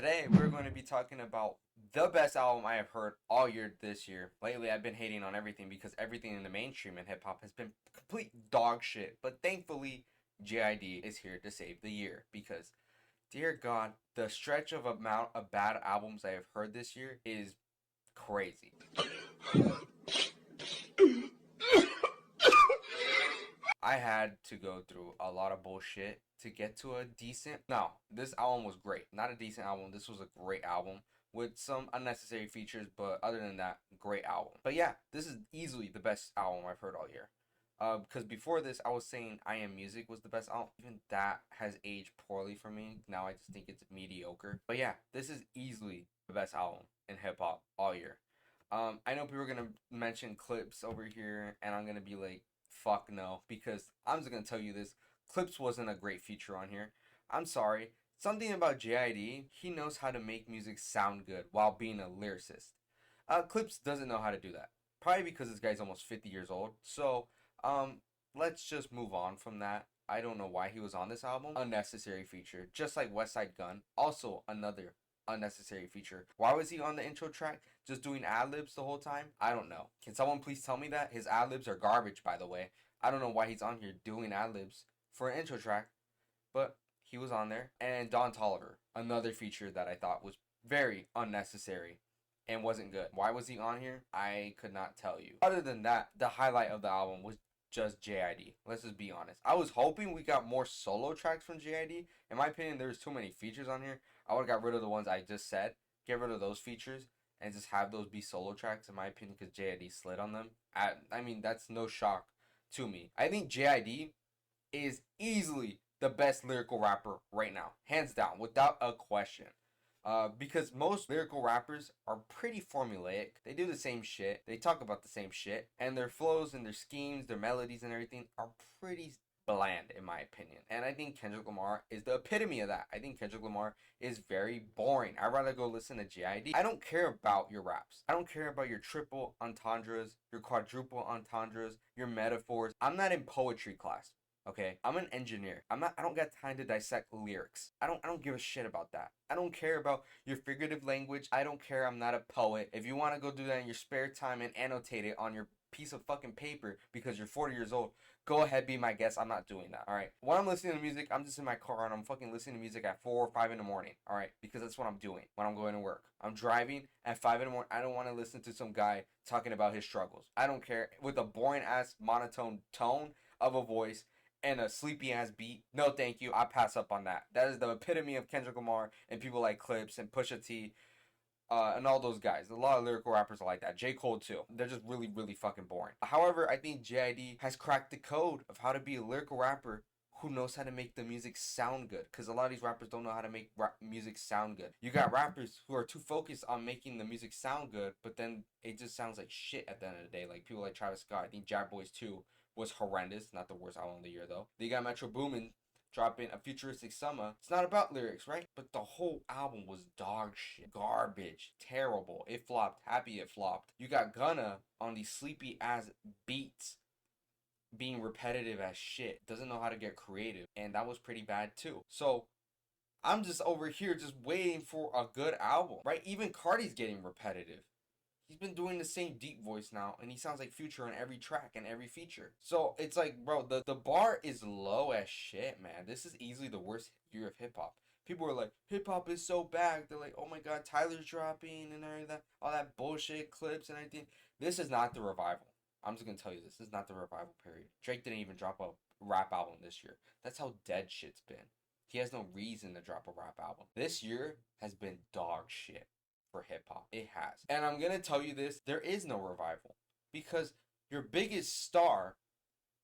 Today we're going to be talking about the best album I have heard all year this year. Lately I've been hating on everything because everything in the mainstream in hip hop has been complete dog shit. But thankfully JID is here to save the year because dear God, the stretch of amount of bad albums I have heard this year is crazy. I had to go through a lot of bullshit to get to a decent. No, this album was great. Not a decent album. This was a great album with some unnecessary features, but other than that, great album. But yeah, this is easily the best album I've heard all year. Because before this, I was saying I Am Music was the best album. Even that has aged poorly for me. Now I just think it's mediocre. But yeah, this is easily the best album in hip hop all year. I know people are gonna mention clips over here, and I'm gonna be like, fuck no, because I'm just gonna tell you this. Clips wasn't a great feature on here. I'm sorry. Something about JID, he knows how to make music sound good while being a lyricist. Clips doesn't know how to do that. Probably because this guy's almost 50 years old. So, let's just move on from that. I don't know why he was on this album. Unnecessary feature. Just like West Side Gun. Also another unnecessary feature. Why was he on the intro track just doing ad libs the whole time? I don't know. Can someone please tell me that? His ad libs are garbage, by the way. I don't know why he's on here doing ad libs for an intro track, but he was on there. And Don Tolliver, another feature that I thought was very unnecessary and wasn't good. Why was he on here? I could not tell you. Other than that, the highlight of the album was just JID. Let's just be honest. I was hoping we got more solo tracks from JID. In my opinion, there's too many features on here. I would have got rid of the ones I just said. Get rid of those features and just have those be solo tracks, in my opinion, because JID slid on them. I mean, that's no shock to me. I think JID is easily the best lyrical rapper right now, hands down, without a question. Because most lyrical rappers are pretty formulaic. They do the same shit. They talk about the same shit. And their flows and their schemes, their melodies and everything are pretty bland in my opinion. And I think Kendrick Lamar is the epitome of that. I think Kendrick Lamar is very boring. I'd rather go listen to JID. I don't care about your raps. I don't care about your triple entendres, your quadruple entendres, your metaphors. I'm not in poetry class. Okay, I'm an engineer. I don't got time to dissect lyrics. I don't give a shit about that. I don't care about your figurative language. I don't care. I'm not a poet. If you want to go do that in your spare time and annotate it on your piece of fucking paper because you're 40 years old, go ahead, be my guest. I'm not doing that. All right. When I'm listening to music, I'm just in my car and I'm fucking listening to music at 4 or 5 in the morning. All right, because that's what I'm doing when I'm going to work. I'm driving at 5 in the morning. I don't want to listen to some guy talking about his struggles. I don't care with a boring ass monotone tone of a voice and a sleepy ass beat. No, thank you. I pass up on that. That is the epitome of Kendrick Lamar and people like Clips and Pusha T, and all those guys. A lot of lyrical rappers are like that. J. Cole too. They're just really, really fucking boring. However, I think JID has cracked the code of how to be a lyrical rapper who knows how to make the music sound good. Because a lot of these rappers don't know how to make music sound good. You got rappers who are too focused on making the music sound good, but then it just sounds like shit at the end of the day. Like people like Travis Scott. I think Jab Boys 2 was horrendous. Not the worst album of the year though. They got Metro Boomin dropping A Futuristic Summer. It's not about lyrics, right? But the whole album was dog shit. Garbage. Terrible. It flopped. Happy it flopped. You got Gunna on these sleepy ass beats being repetitive as shit. Doesn't know how to get creative. And that was pretty bad too. So I'm just over here just waiting for a good album, right? Even Cardi's getting repetitive. He's been doing the same deep voice now, and he sounds like Future on every track and every feature. So it's like, bro, the bar is low as shit, man. This is easily the worst year of hip hop. People are like, hip hop is so bad. They're like, oh my god, Tyler's dropping and everything, all that bullshit clips and everything. This is not the revival. I'm just gonna tell you this is not the revival period. Drake didn't even drop a rap album this year. That's how dead shit's been. He has no reason to drop a rap album. This year has been dog shit for hip hop. It has. And I'm going to tell you this, there is no revival because your biggest star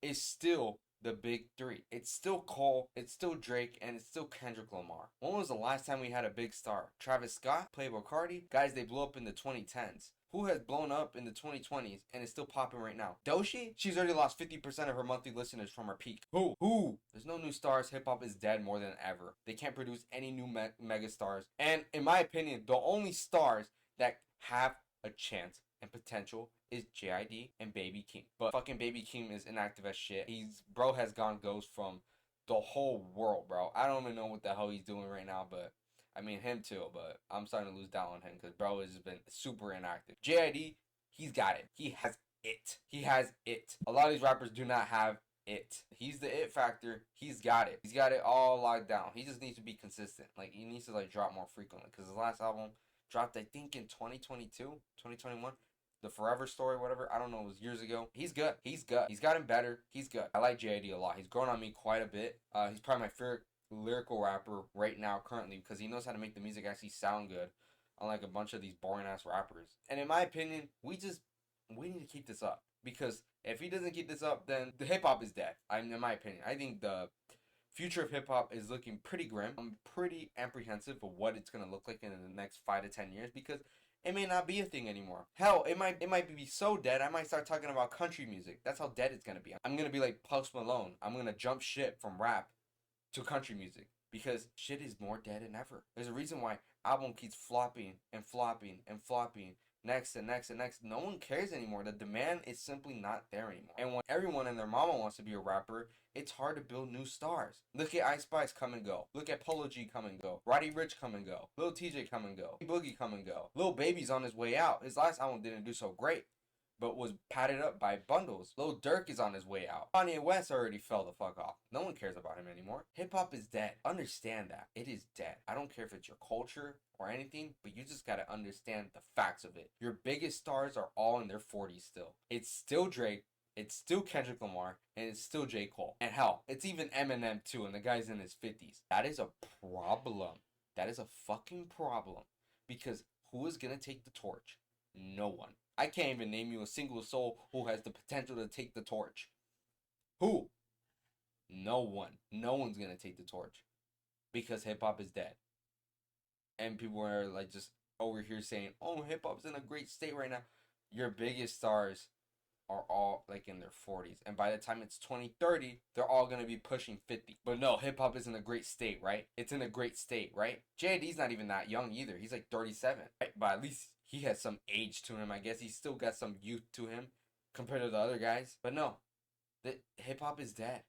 is still the big three. It's still Cole, it's still Drake, and it's still Kendrick Lamar. When was the last time we had a big star? Travis Scott, Playboi Carti, guys they blew up in the 2010s. Who has blown up in the 2020s and is still popping right now? Doshi? She's already lost 50% of her monthly listeners from her peak. Who? Who? There's no new stars. Hip hop is dead more than ever. They can't produce any new mega stars. And in my opinion, the only stars that have a chance and potential is JID and Baby Keem. But fucking Baby Keem is inactive as shit. Bro has gone ghost from the whole world, bro. I don't even know what the hell he's doing right now, but I mean him too, but I'm starting to lose doubt on him because bro has been super inactive. JID, he's got it. He has it. He has it. A lot of these rappers do not have it. He's the it factor. He's got it. He's got it all locked down. He just needs to be consistent. Like he needs to like drop more frequently because his last album dropped I think in 2022, 2021. The Forever Story, whatever. I don't know. It was years ago. He's good. He's good. He's gotten better. He's good. I like JID a lot. He's grown on me quite a bit. He's probably my favorite lyrical rapper right now currently because he knows how to make the music actually sound good, unlike a bunch of these boring ass rappers. And in my opinion, we need to keep this up because if he doesn't keep this up, then the hip hop is dead. In my opinion, I think the future of hip hop is looking pretty grim. I'm pretty apprehensive of what it's gonna look like in the next 5 to 10 years because it may not be a thing anymore. Hell, it might be so dead. I might start talking about country music. That's how dead it's gonna be. I'm gonna be like Post Malone. I'm gonna jump ship from rap to country music because shit is more dead than ever. There's a reason why album keeps flopping and flopping and flopping. Next and next and next. No one cares anymore. The demand is simply not there anymore. And when everyone and their mama wants to be a rapper, it's hard to build new stars. Look at Ice Spice come and go. Look at Polo G come and go. Roddy Ricch come and go. Lil TJ come and go. Boogie come and go. Lil Baby's on his way out. His last album didn't do so great, but was padded up by bundles. Lil Durk is on his way out. Kanye West already fell the fuck off. No one cares about him anymore. Hip hop is dead. Understand that. It is dead. I don't care if it's your culture or anything, but you just gotta understand the facts of it. Your biggest stars are all in their 40s still. It's still Drake, it's still Kendrick Lamar, and it's still J. Cole. And hell, it's even Eminem too, and the guy's in his 50s. That is a problem. That is a fucking problem. Because who is gonna take the torch? No one. I can't even name you a single soul who has the potential to take the torch. Who? No one. No one's gonna take the torch. Because hip hop is dead. And people are like just over here saying, oh, hip hop's in a great state right now. Your biggest stars are all like in their 40s. And by the time it's 2030, they're all gonna be pushing 50. But no, hip hop is in a great state, right? It's in a great state, right? JID's not even that young either. He's like 37. Right? But at least he has some age to him. I guess he's still got some youth to him compared to the other guys. But no, the hip hop is dead.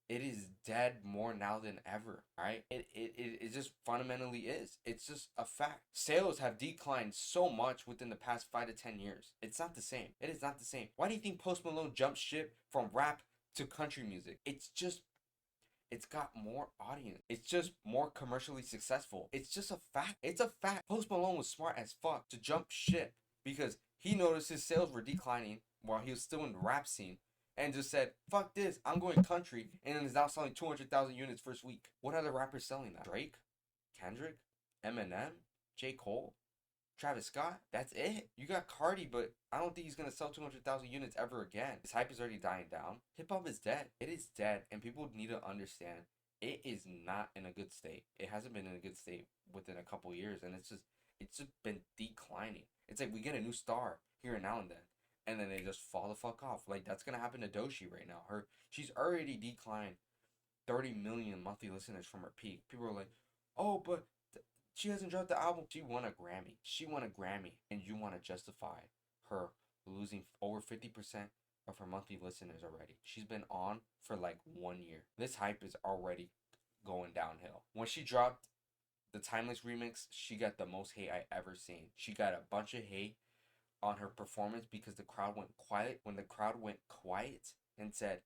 It is dead more now than ever, right? It just fundamentally is. It's just a fact. Sales have declined so much within the past 5 to 10 years. It's not the same. It is not the same. Why do you think Post Malone jumped ship from rap to country music? It's got more audience. It's just more commercially successful. It's just a fact. It's a fact. Post Malone was smart as fuck to jump ship because he noticed his sales were declining while he was still in the rap scene and just said, fuck this, I'm going country, and then is now selling 200,000 units first week. What other rappers selling that? Drake? Kendrick? Eminem? J. Cole? Travis Scott? That's it. You got Cardi, but I don't think he's gonna sell 200,000 units ever again. This hype is already dying down. Hip hop is dead. It is dead, and people need to understand it is not in a good state. It hasn't been in a good state within a couple years, and it's just been declining. It's like we get a new star here and now and then they just fall the fuck off. Like that's gonna happen to Doshi right now. She's already declined 30 million monthly listeners from her peak. People are like, oh, but she hasn't dropped the album. She won a Grammy. She won a Grammy, and you want to justify her losing over 50% of her monthly listeners already. She's been on for like 1 year. This hype is already going downhill. When she dropped the Timeless remix, she got the most hate I ever seen. She got a bunch of hate on her performance because the crowd went quiet. When the crowd went quiet and said,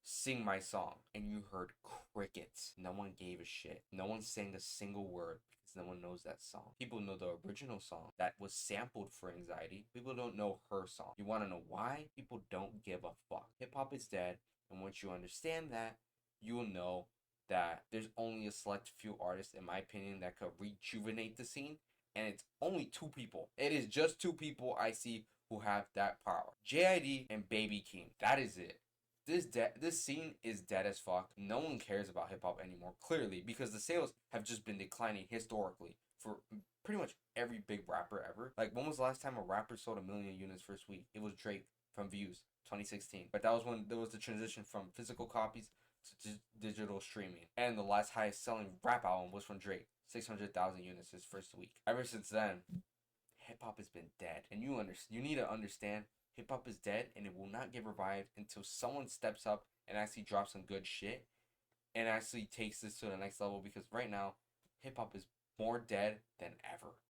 sing my song, and you heard crickets. No one gave a shit. No one sang a single word because no one knows that song. People know the original song that was sampled for Anxiety. People don't know her song. You want to know why? People don't give a fuck. Hip hop is dead, and once you understand that, you will know that there's only a select few artists, in my opinion, that could rejuvenate the scene, and it's only 2 people. It is just 2 people I see who have that power. JID and Baby Keem. That is it. This scene is dead as fuck. No one cares about hip hop anymore, clearly, because the sales have just been declining historically for pretty much every big rapper ever. Like, when was the last time a rapper sold 1 million units first week? It was Drake from Views, 2016. But that was when there was the transition from physical copies to digital streaming. And the last highest selling rap album was from Drake, 600,000 units his first week. Ever since then, hip hop has been dead. And you need to understand, hip hop is dead, and it will not get revived until someone steps up and actually drops some good shit and actually takes this to the next level. Because right now, hip hop is more dead than ever.